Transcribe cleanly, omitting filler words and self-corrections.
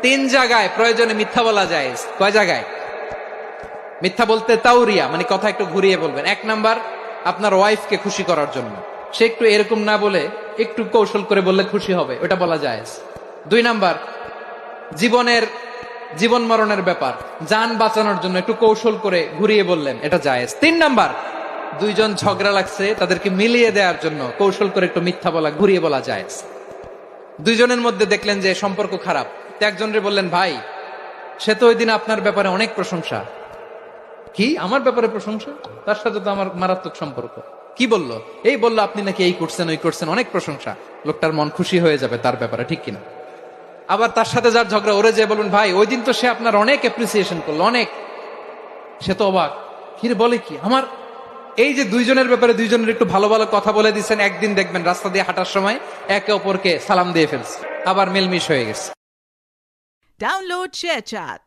তিন জায়গায় প্রয়োজনে মিথ্যা বলা যায়। কয় জায়গায় মিথ্যা বলতে? তাউরিয়া মানে কথা একটু ঘুরিয়ে বলবেন। এক নাম্বার, আপনার ওয়াইফকে খুশি করার জন্য, সে একটু এরকম না বলে একটু কৌশল করে বললে খুশি হবে, ওটা বলা যায়। দুই নাম্বার, জীবন মরণের ব্যাপার, জান বাঁচানোর জন্য একটু কৌশল করে ঘুরিয়ে বললেন, এটা জায়েজ। তিন নাম্বার, দুইজন ঝগড়া লাগছে তাদেরকে মিলিয়ে দেওয়ার জন্য কৌশল করে একটু মিথ্যা বলা, ঘুরিয়ে বলা জায়েজ। দুইজনের মধ্যে দেখলেন যে সম্পর্ক খারাপ, তো একজনরে বললেন, ভাই সে তো ওই দিন আপনার ব্যাপারে অনেক প্রশংসা। কি আমার ব্যাপারে প্রশংসা? তার সাথে তো আমার মারাত্মক সম্পর্ক। কি বললো? এই বললো আপনি নাকি এই করছেন ওই করছেন, অনেক প্রশংসা। লোকটার মন খুশি হয়ে যাবে তার ব্যাপারে, ঠিক কিনা? আবার তার সাথে যার ঝগড়া, ওরে যে বলুন, ভাই ওই দিন তো সে আপনার অনেক অ্যাপ্রিসিয়েশন করলো, অনেক। সে তো অবাক, কিরে বলে কি আমার? এই যে দুইজনের ব্যাপারে দুইজনের একটু ভালো ভালো কথা বলে দিচ্ছেন, একদিন দেখবেন রাস্তা দিয়ে হাঁটার সময় একে অপরকে সালাম দিয়ে ফেলছে, আবার মিলমিশ হয়ে গেছে। Download ShareChat.